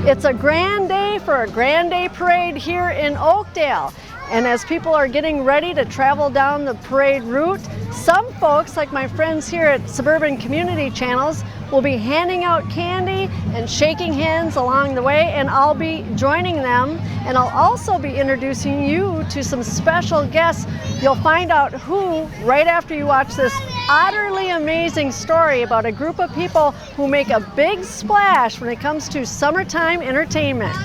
It's a grand day for a grand day parade here in Oakdale. And as people are getting ready to travel down the parade route, some folks, like my friends here at Suburban Community Channels, will be handing out candy and shaking hands along the way, and I'll be joining them. And I'll also be introducing you to some special guests. You'll find out who right after you watch this utterly amazing story about a group of people who make a big splash when it comes to summertime entertainment.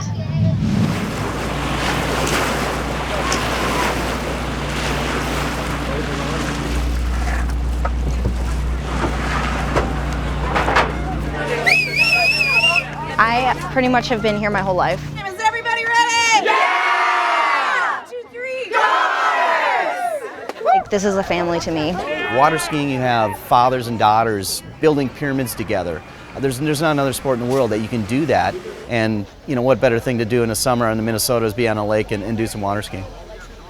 I pretty much have been here my whole life. Is everybody ready? Yeah! 1, 2, 3, go! Like, this is a family to me. Water skiing, you have fathers and daughters building pyramids together. There's not another sport in the world that you can do that. And you know, what better thing to do in the summer in the Minnesota is be on a lake and do some water skiing.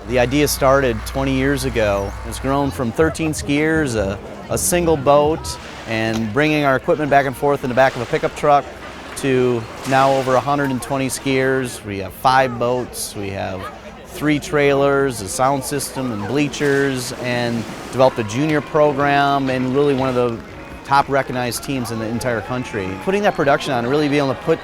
The idea started 20 years ago. It's grown from 13 skiers, a single boat, and bringing our equipment back and forth in the back of a pickup truck, to now over 120 skiers. We have 5 boats, we have 3 trailers, a sound system and bleachers, and developed a junior program, and really one of the top recognized teams in the entire country. Putting that production on, really being able to put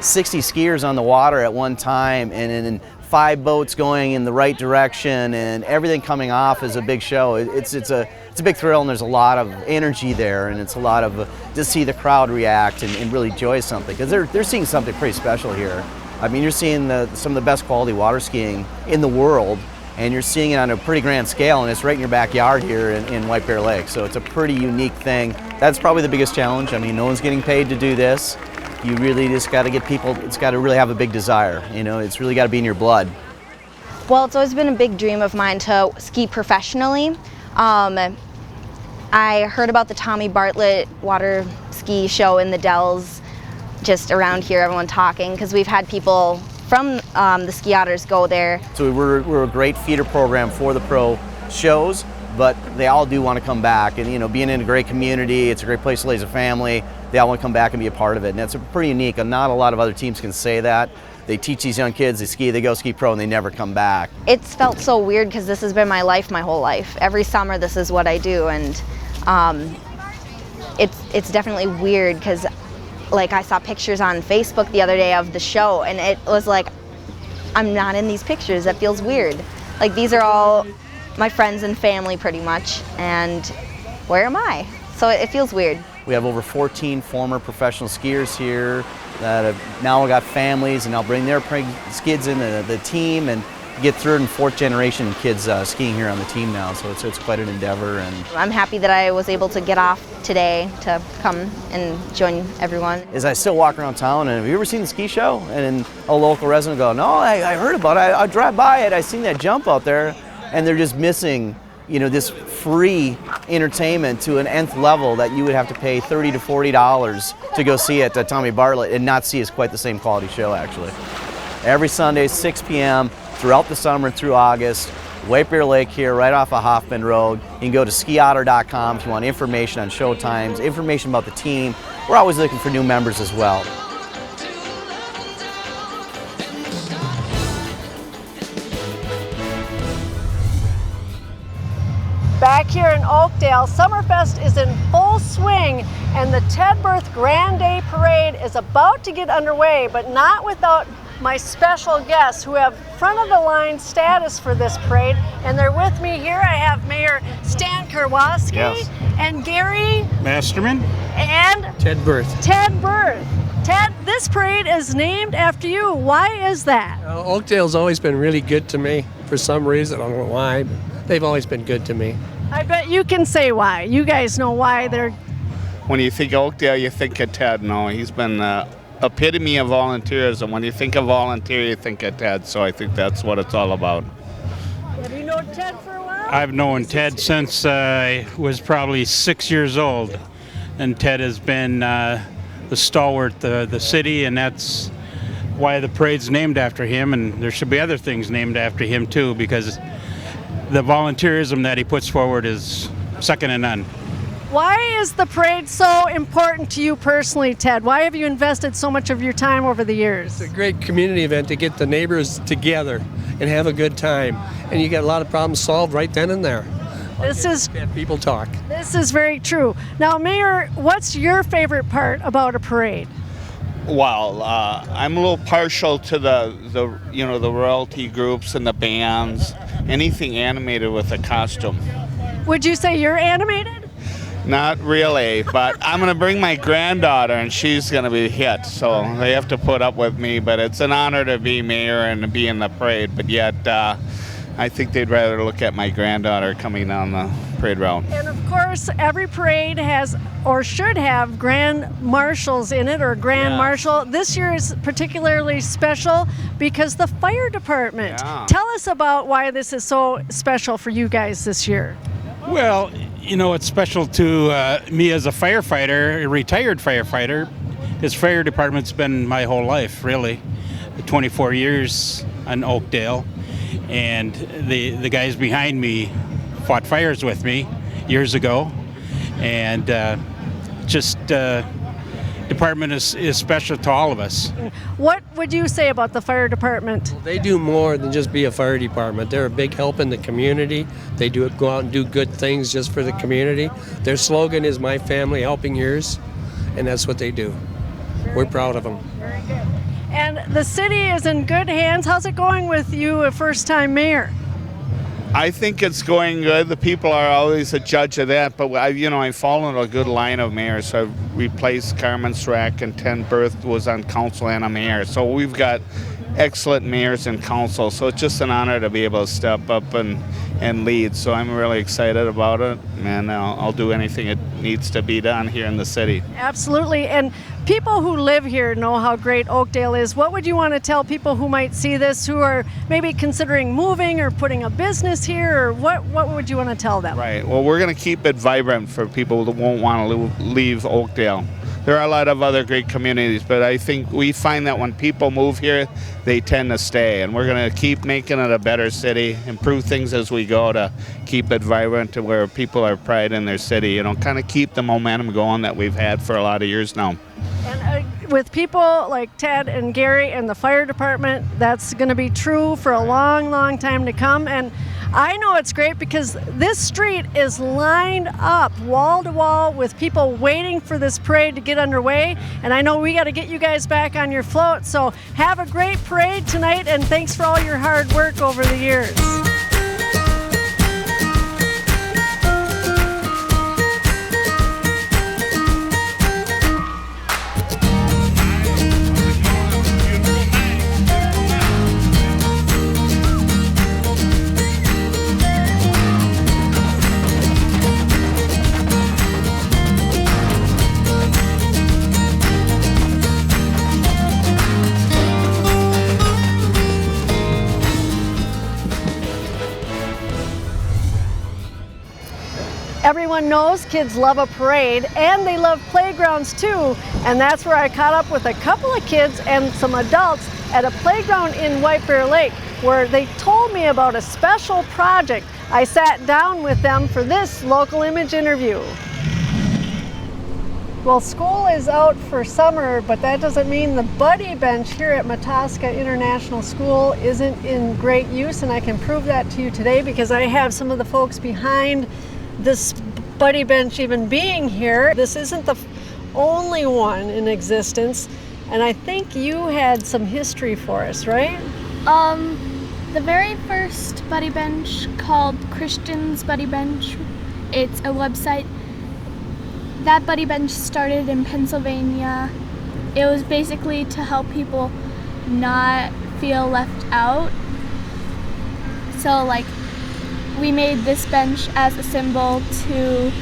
60 skiers on the water at one time, and 5 boats going in the right direction, and everything coming off is a big show. It's a big thrill, and there's a lot of energy there, and it's a lot of to see the crowd react and really enjoy something, because they're seeing something pretty special here. I mean, you're seeing some of the best quality water skiing in the world, and you're seeing it on a pretty grand scale, and it's right in your backyard here in White Bear Lake. So it's a pretty unique thing. That's probably the biggest challenge. I mean, no one's getting paid to do this. You really just got to get people, it's got to really have a big desire, you know, it's really got to be in your blood. Well, it's always been a big dream of mine to ski professionally. I heard about the Tommy Bartlett water ski show in the Dells, just around here, everyone talking, because we've had people from the Ski Otters go there. So we're a great feeder program for the pro shows, but they all do want to come back, and you know, being in a great community, it's a great place to raise a family. They all want to come back and be a part of it, and that's pretty unique. And not a lot of other teams can say that. They teach these young kids, they ski, they go ski pro, and they never come back. It's felt so weird because this has been my life my whole life. Every summer this is what I do, and it's definitely weird because, like, I saw pictures on Facebook the other day of the show, and it was like, I'm not in these pictures. That feels weird. Like, these are all my friends and family pretty much, and where am I? So it feels weird. We have over 14 former professional skiers here that have now got families, and now bring their kids into the team and get 3rd and 4th generation kids skiing here on the team now. So it's quite an endeavor. And I'm happy that I was able to get off today to come and join everyone. As I still walk around town, and have you ever seen the ski show? And a local resident will go, no, I heard about it. I drive by it. I seen that jump out there, and they're just missing, you know, this free entertainment to an nth level that you would have to pay $30 to $40 to go see it at Tommy Bartlett and not see is quite the same quality show, actually. Every Sunday, 6 p.m. throughout the summer and through August, White Bear Lake here, right off of Hoffman Road. You can go to skiotter.com if you want information on show times, information about the team. We're always looking for new members as well. Back here in Oakdale, Summerfest is in full swing, and the Ted Birth Grand Day Parade is about to get underway, but not without my special guests who have front-of-the-line status for this parade. And they're with me here. I have Mayor Stan Karwoski, yes, and Gary Masterman and Ted Birth. Ted Birth. Ted, this parade is named after you. Why is that? Oakdale's always been really good to me for some reason. I don't know why, but they've always been good to me. I bet you can say why. You guys know why they're... When you think Oakdale, you think of Ted. No, he's been the epitome of volunteerism. When you think of volunteer, you think of Ted. So I think that's what it's all about. Have you known Ted for a while? I've known Ted since I was probably 6 years old. And Ted has been the stalwart of the city, and that's why the parade's named after him. And there should be other things named after him too, because the volunteerism that he puts forward is second to none. Why is the parade so important to you personally, Ted? Why have you invested so much of your time over the years? It's a great community event to get the neighbors together and have a good time. And you get a lot of problems solved right then and there. And people talk. This is very true. Now, Mayor, what's your favorite part about a parade? Well, I'm a little partial to the royalty groups and the bands, anything animated with a costume. Would you say you're animated? Not really, but I'm going to bring my granddaughter, and she's going to be hit, so they have to put up with me. But it's an honor to be mayor and to be in the parade, but yet I think they'd rather look at my granddaughter coming down the parade route. And of course, every parade has or should have grand marshals in it, or grand marshal. This year is particularly special because the fire department. Yeah. Tell us about why this is so special for you guys this year. Well, you know, it's special to me as a firefighter, a retired firefighter. This fire department's been my whole life, really. 24 years in Oakdale. And the guys behind me fought fires with me years ago. And department is special to all of us. What would you say about the fire department? They do more than just be a fire department. They're a big help in the community. They go out and do good things just for the community. Their slogan is "My family helping yours," and that's what they do. We're proud of them. Very good. And the city is in good hands. How's it going with you, a first-time mayor? I think it's going good. The people are always a judge of that, but I've followed a good line of mayors. So I've replaced Carmen Strack, and Ted Berth was on council and a mayor. So we've got excellent mayors and council. So it's just an honor to be able to step up and lead. So I'm really excited about it, and I'll do anything it needs to be done here in the city. Absolutely. And people who live here know how great Oakdale is. What would you want to tell people who might see this, who are maybe considering moving or putting a business here, or what would you want to tell them? Right. Well, we're going to keep it vibrant for people that won't want to leave Oakdale. There are a lot of other great communities, but I think we find that when people move here, they tend to stay. And we're going to keep making it a better city, improve things as we go to keep it vibrant to where people are pride in their city, kind of keep the momentum going that we've had for a lot of years now. And with people like Ted and Gary and the fire department, that's going to be true for a long, long time to come. And I know it's great because this street is lined up wall to wall with people waiting for this parade to get underway. And I know we got to get you guys back on your float. So have a great parade tonight, and thanks for all your hard work over the years. Everyone knows kids love a parade, and they love playgrounds too, and that's where I caught up with a couple of kids and some adults at a playground in White Bear Lake, where they told me about a special project. I sat down with them for this local image interview. Well, school is out for summer, but that doesn't mean the buddy bench here at Mataska International School isn't in great use, and I can prove that to you today because I have some of the folks behind this buddy bench even being here. This isn't the only one in existence, and I think you had some history for us, right? The very first buddy bench, called Christian's Buddy Bench, it's a website. That buddy bench started in Pennsylvania. It was basically to help people not feel left out. So we made this bench as a symbol to,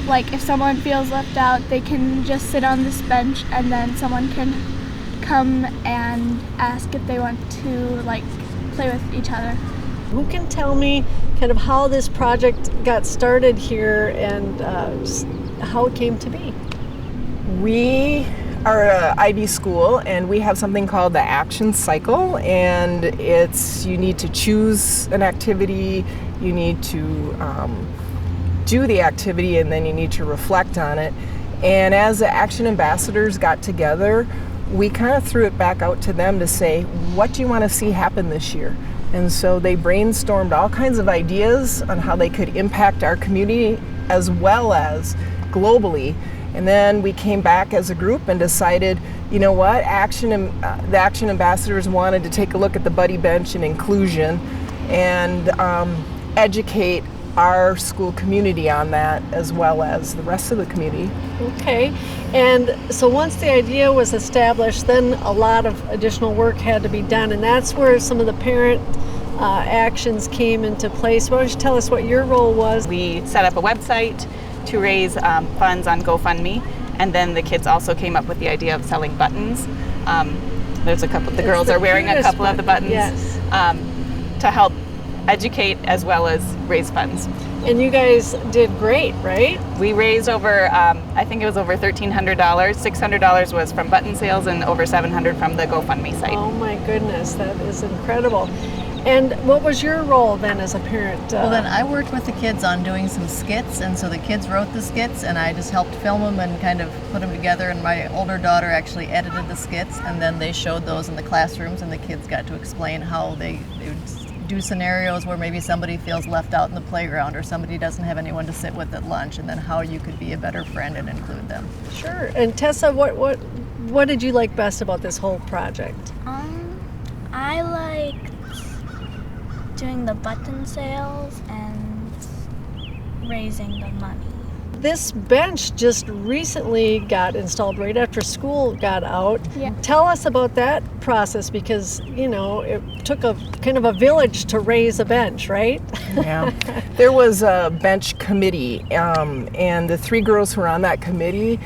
if someone feels left out, they can just sit on this bench, and then someone can come and ask if they want to play with each other. Who can tell me kind of how this project got started here and just how it came to be? We are an IB school, and we have something called the action cycle, and you need to choose an activity, you need to do the activity and then you need to reflect on it. And as the Action Ambassadors got together, we kind of threw it back out to them to say, what do you want to see happen this year? And so they brainstormed all kinds of ideas on how they could impact our community as well as globally. And then we came back as a group and decided, you know what, the Action Ambassadors wanted to take a look at the buddy bench and inclusion and educate our school community on that as well as the rest of the community. Okay, and so once the idea was established, then a lot of additional work had to be done, and that's where some of the parent actions came into place. Why don't you tell us what your role was? We set up a website to raise funds on GoFundMe, and then the kids also came up with the idea of selling buttons. There's a couple, the girls are wearing a couple of the buttons, yes, to help educate as well as raise funds. And you guys did great, right? We raised over, I think it was over $1,300. $600 was from button sales and over $700 from the GoFundMe site. Oh my goodness, that is incredible. And what was your role then as a parent? Well, then I worked with the kids on doing some skits, and so the kids wrote the skits, and I just helped film them and kind of put them together, and my older daughter actually edited the skits, and then they showed those in the classrooms, and the kids got to explain how they would do scenarios where maybe somebody feels left out in the playground or somebody doesn't have anyone to sit with at lunch, and then how you could be a better friend and include them. Sure. And Tessa, what did you like best about this whole project? I liked doing the button sales and raising the money. This bench just recently got installed right after school got out. Yeah. Tell us about that process, because, you know, it took a kind of a village to raise a bench, right? Yeah. There was a bench committee, and the three girls who were on that committee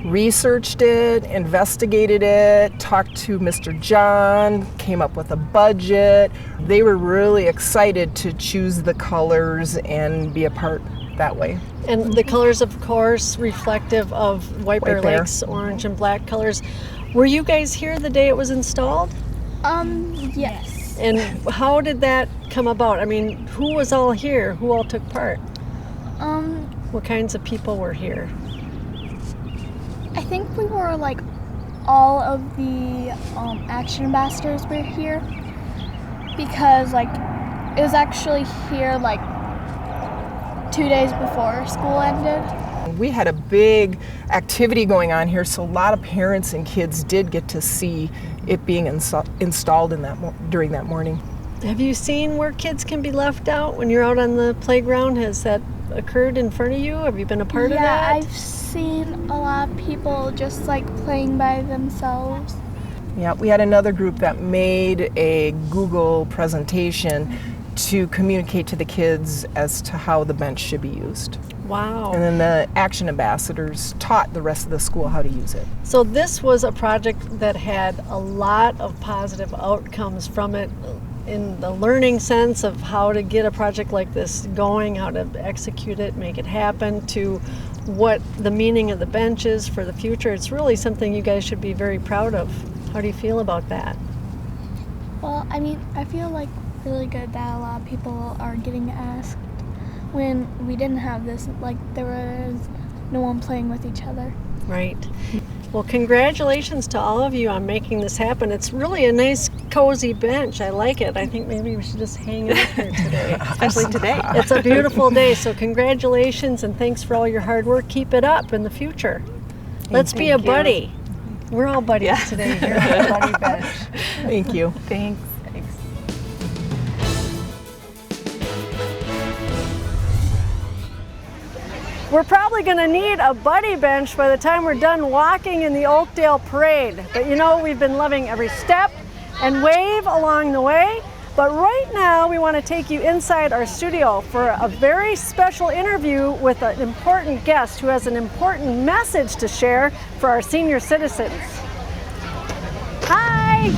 researched it, investigated it, talked to Mr. John, came up with a budget. They were really excited to choose the colors and be a part that way. And the colors, of course, reflective of White Bear Lake's orange and black colors. Were you guys here the day it was installed? Yes. And how did that come about? I mean, who was all here? Who all took part? What kinds of people were here? I think we were like all of the Action Ambassadors were here, because like it was actually here like 2 days before school ended. We had a big activity going on here, so a lot of parents and kids did get to see it being installed in during that morning. Have you seen where kids can be left out when you're out on the playground? Has that occurred in front of you? Have you been a part of that? Yeah, I've seen a lot of people just like playing by themselves. Yeah, we had another group that made a Google presentation to communicate to the kids as to how the bench should be used. Wow. And then the Action Ambassadors taught the rest of the school how to use it. So this was a project that had a lot of positive outcomes from it, in the learning sense of how to get a project like this going, how to execute it, make it happen, to what the meaning of the bench is for the future. It's really something you guys should be very proud of. How do you feel about that? Well, I mean, I feel like really good that a lot of people are getting asked. When we didn't have this, like there was no one playing with each other. Right. Well, congratulations to all of you on making this happen. It's really a nice, cozy bench. I like it. I think maybe we should just hang out here today. Especially today. It's a beautiful day, so congratulations and thanks for all your hard work. Keep it up in the future. Let's be a buddy. We're all buddies today here on the Buddy Bench. Thank you. Thanks. We're probably going to need a buddy bench by the time we're done walking in the Oakdale Parade. But you know, we've been loving every step and wave along the way. But right now, we want to take you inside our studio for a very special interview with an important guest who has an important message to share for our senior citizens. Hi!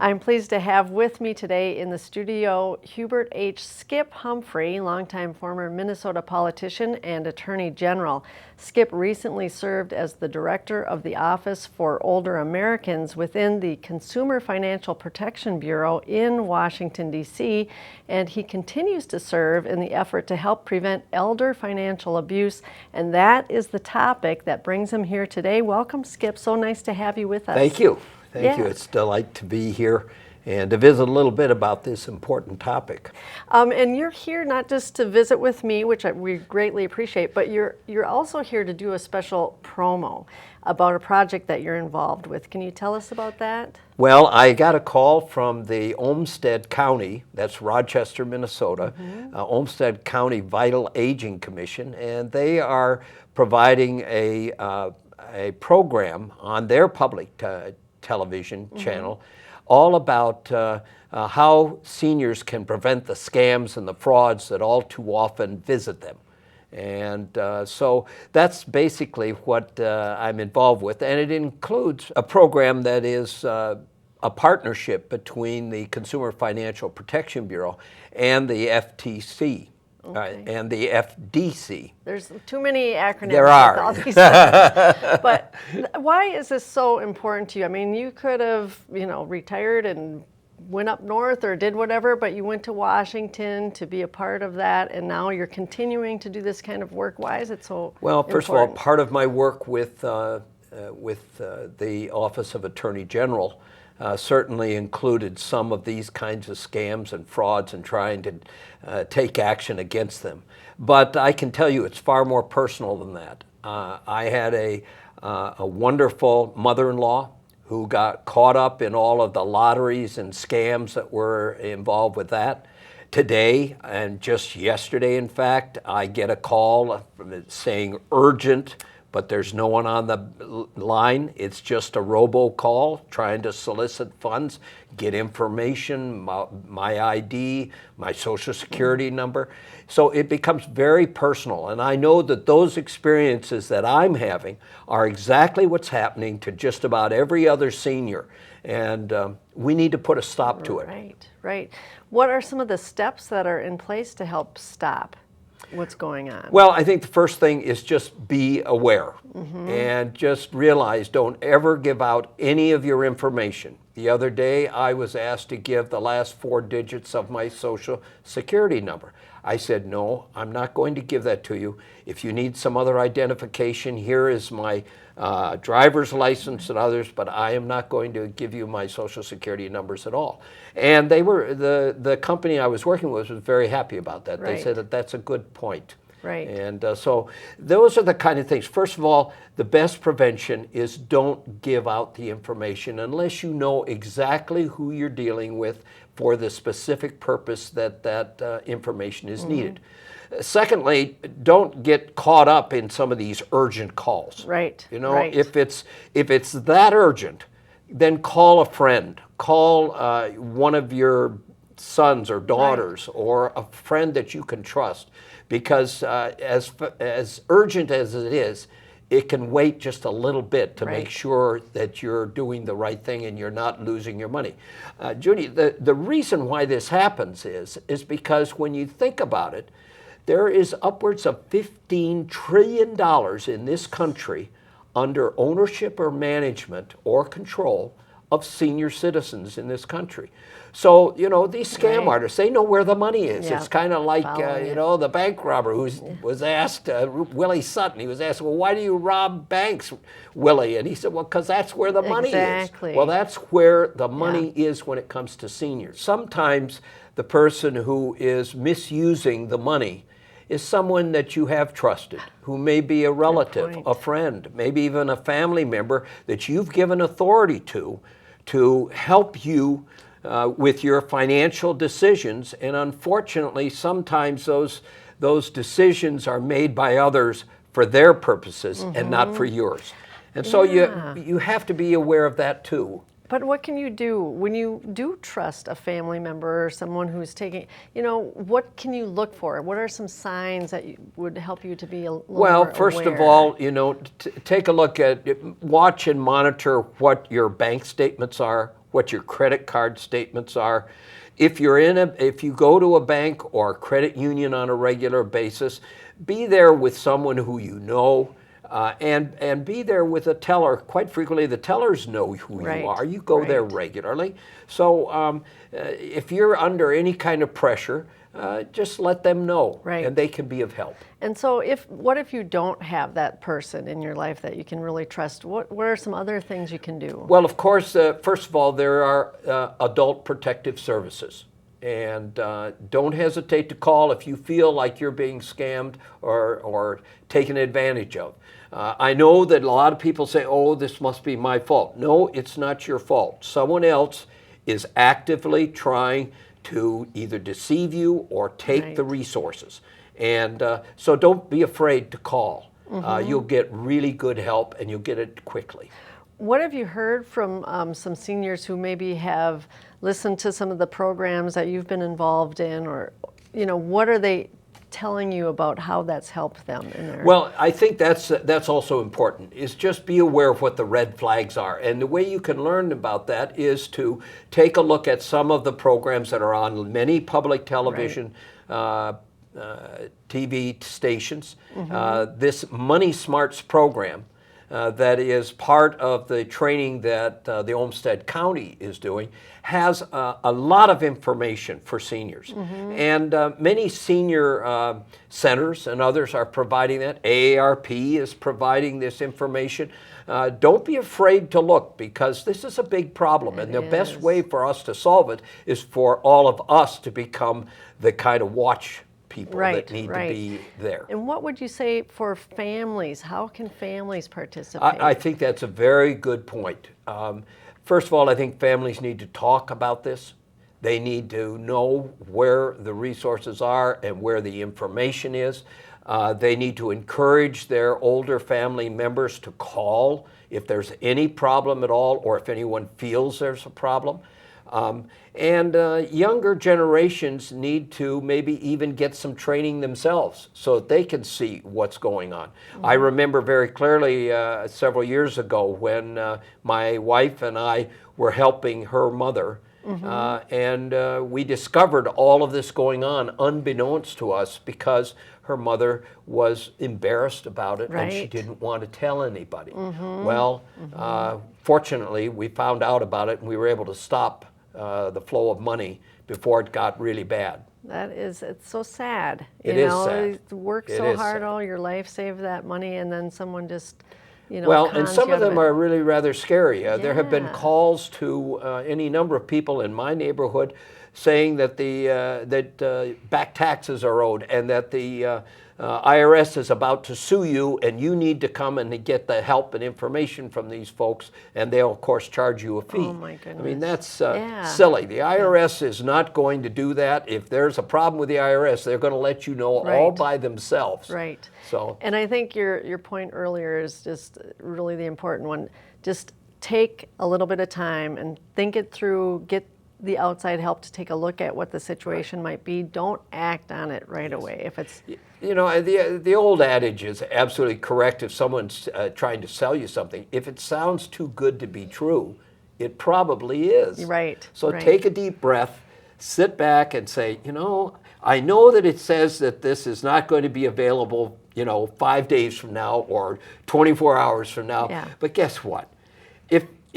I'm pleased to have with me today in the studio Hubert H. Skip Humphrey, longtime former Minnesota politician and Attorney General. Skip recently served as the director of the Office for Older Americans within the Consumer Financial Protection Bureau in Washington, D.C., and he continues to serve in the effort to help prevent elder financial abuse, and that is the topic that brings him here today. Welcome, Skip. So nice to have you with us. Thank you. Thank you. It's a delight to be here and to visit a little bit about this important topic. And you're here not just to visit with me, which we greatly appreciate, but you're also here to do a special promo about a project that you're involved with. Can you tell us about that? Well, I got a call from the Olmsted County, that's Rochester, Minnesota, Olmsted County Vital Aging Commission, and they are providing a program on their public television channel all about how seniors can prevent the scams and the frauds that all too often visit them. And so that's basically what I'm involved with. And it includes a program that is a partnership between the Consumer Financial Protection Bureau and the FTC. And the FDC. There's too many acronyms. There are. All these but why is this so important to you? I mean, you could have, retired and went up north or did whatever, but you went to Washington to be a part of that, and now you're continuing to do this kind of work. Why is it so Well, first important? of all, part of my work with the Office of Attorney General certainly included some of these kinds of scams and frauds and trying to take action against them. But I can tell you it's far more personal than that. I had a wonderful mother-in-law who got caught up in all of the lotteries and scams that were involved with that. Today, and just yesterday in fact, I get a call saying urgent, but there's no one on the line. It's just a robocall trying to solicit funds, get information, my ID, my social security number. So it becomes very personal. And I know that those experiences that I'm having are exactly what's happening to just about every other senior. And we need to put a stop to it. Right, right. What are some of the steps that are in place to help stop what's going on? Well, I think the first thing is just be aware and just realize don't ever give out any of your information. The other day I was asked to give the last 4 digits of my social security number. I said, no, I'm not going to give that to you. If you need some other identification, here is my driver's license and others, but I am not going to give you my social security numbers at all. And they were, the company I was working with was very happy about that. Right. They said that that's a good point. Right. And so those are the kind of things. First of all, the best prevention is don't give out the information unless you know exactly who you're dealing with for the specific purpose that that information is needed. Secondly, don't get caught up in some of these urgent calls. Right. Right. If it's that urgent, then call a friend, call one of your sons or daughters or a friend that you can trust, because as urgent as it is, it can wait just a little bit to make sure that you're doing the right thing and you're not losing your money. Judy, the reason why this happens is because when you think about it, there is upwards of $15 trillion in this country under ownership or management or control of senior citizens in this country. So, these scam artists, they know where the money is. Yeah. It's kind of like, the bank robber who was asked, Willie Sutton, he was asked, well, why do you rob banks, Willie? And he said, well, because that's where the money is. Well, that's where the money is when it comes to seniors. Sometimes the person who is misusing the money is someone that you have trusted, who may be a relative, a friend, maybe even a family member that you've given authority to help you with your financial decisions. And unfortunately, sometimes those decisions are made by others for their purposes and not for yours. And so you have to be aware of that too. But what can you do when you do trust a family member or someone who's taking, what can you look for? What are some signs that would help you to be a little more first aware? of all, take a look at, watch and monitor what your bank statements are, what your credit card statements are. If you go to a bank or a credit union on a regular basis, be there with someone who you know, and be there with a teller. Quite frequently, the tellers know who you are. You go there regularly. So if you're under any kind of pressure, just let them know, and they can be of help. And so what if you don't have that person in your life that you can really trust? What are some other things you can do? Well, of course, first of all, there are adult protective services. And don't hesitate to call if you feel like you're being scammed or taken advantage of. I know that a lot of people say, oh, this must be my fault. No, it's not your fault. Someone else is actively trying to either deceive you or take the resources. And so don't be afraid to call. You'll get really good help, and you'll get it quickly. What have you heard from some seniors who maybe have listened to some of the programs that you've been involved in, or what are they telling you about how that's helped them in their... Well, I think that's also important, is just be aware of what the red flags are. And the way you can learn about that is to take a look at some of the programs that are on many public television TV stations. This Money Smarts program that is part of the training that the Olmsted County is doing has a lot of information for seniors. And many senior centers and others are providing that. AARP is providing this information. Don't be afraid to look, because this is a big problem, and the best way for us to solve it is for all of us to become the kind of watch people that need to be there. And what would you say for families? How can families participate? I think that's a very good point. First of all, I think families need to talk about this. They need to know where the resources are and where the information is. They need to encourage their older family members to call if there's any problem at all, or if anyone feels there's a problem. And younger generations need to maybe even get some training themselves so that they can see what's going on. I remember very clearly several years ago when my wife and I were helping her mother, and we discovered all of this going on unbeknownst to us, because her mother was embarrassed about it and she didn't want to tell anybody. Well, fortunately, we found out about it and we were able to stop the flow of money before it got really bad. It's so sad. It is sad. You work so hard all your life, save that money, and then someone just, well, and some of them are really rather scary. There have been calls to any number of people in my neighborhood saying that back taxes are owed, and that the IRS is about to sue you, and you need to come and get the help and information from these folks, and they'll of course charge you a fee. Oh my goodness. I mean, that's silly. The IRS is not going to do that. If there's a problem with the IRS, they're going to let you know all by themselves. Right. So. And I think your point earlier is just really the important one. Just take a little bit of time and think it through, get the outside help to take a look at what the situation might be. Don't act on it right away. If it's, the old adage is absolutely correct. If someone's trying to sell you something, if it sounds too good to be true, it probably is. Right. So take a deep breath, sit back and say, I know that it says that this is not going to be available, 5 days from now or 24 hours from now. But guess what?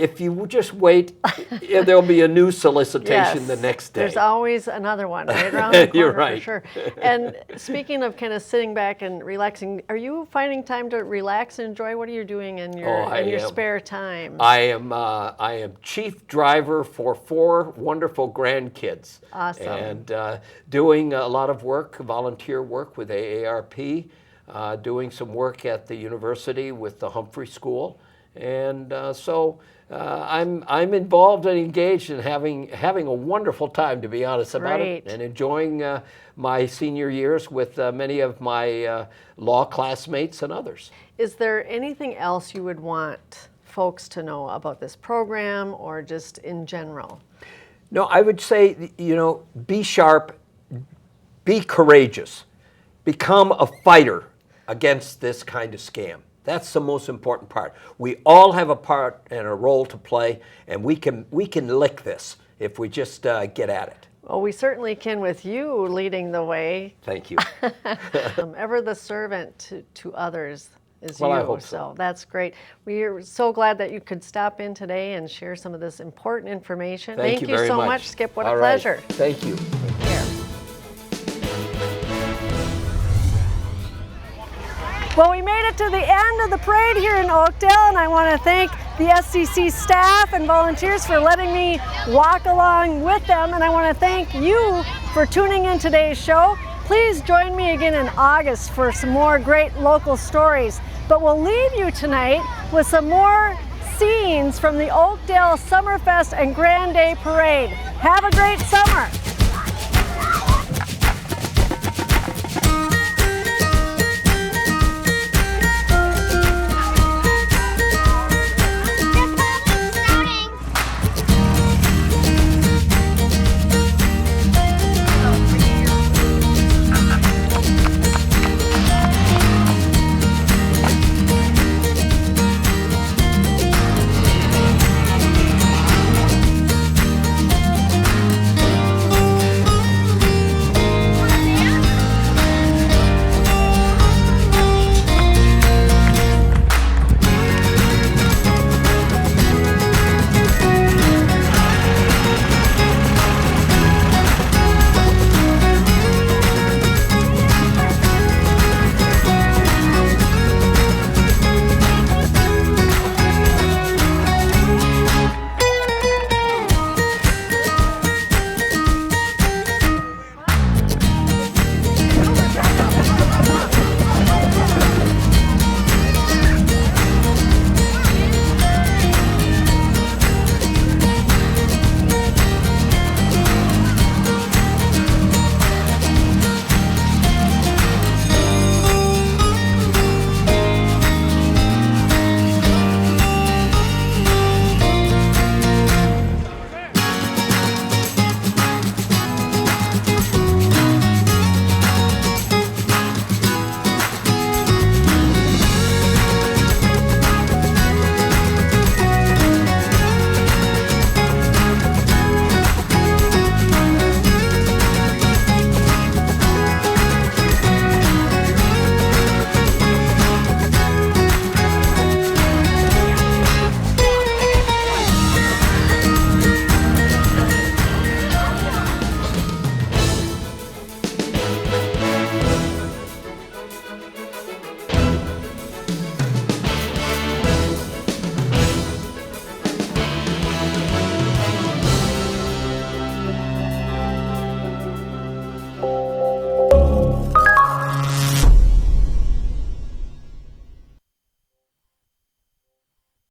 If you just wait, there'll be a new solicitation the next day. There's always another one right around the corner. You're right. For sure. And speaking of kind of sitting back and relaxing, are you finding time to relax and enjoy? What are you doing in your spare time? I am chief driver for 4 wonderful grandkids. Awesome. And doing a lot of work, volunteer work with AARP, doing some work at the university with the Humphrey School. And so I'm involved and engaged in having a wonderful time, to be honest about it, and enjoying my senior years with many of my law classmates and others. Is there anything else you would want folks to know about this program, or just in general? No, I would say, be sharp, be courageous, become a fighter against this kind of scam. That's the most important part. We all have a part and a role to play, and we can lick this if we just get at it. Well, we certainly can with you leading the way. Thank you. Ever the servant to others is Well, you. I hope so. That's great. We are so glad that you could stop in today and share some of this important information. Thank you very so much. much, Skip. What All a right. pleasure. Thank you. Take care. Well, we made it to the end of the parade here in Oakdale, and I want to thank the SCC staff and volunteers for letting me walk along with them, and I want to thank you for tuning in today's show. Please join me again in August for some more great local stories, but we'll leave you tonight with some more scenes from the Oakdale Summerfest and Grand Day Parade. Have a great summer!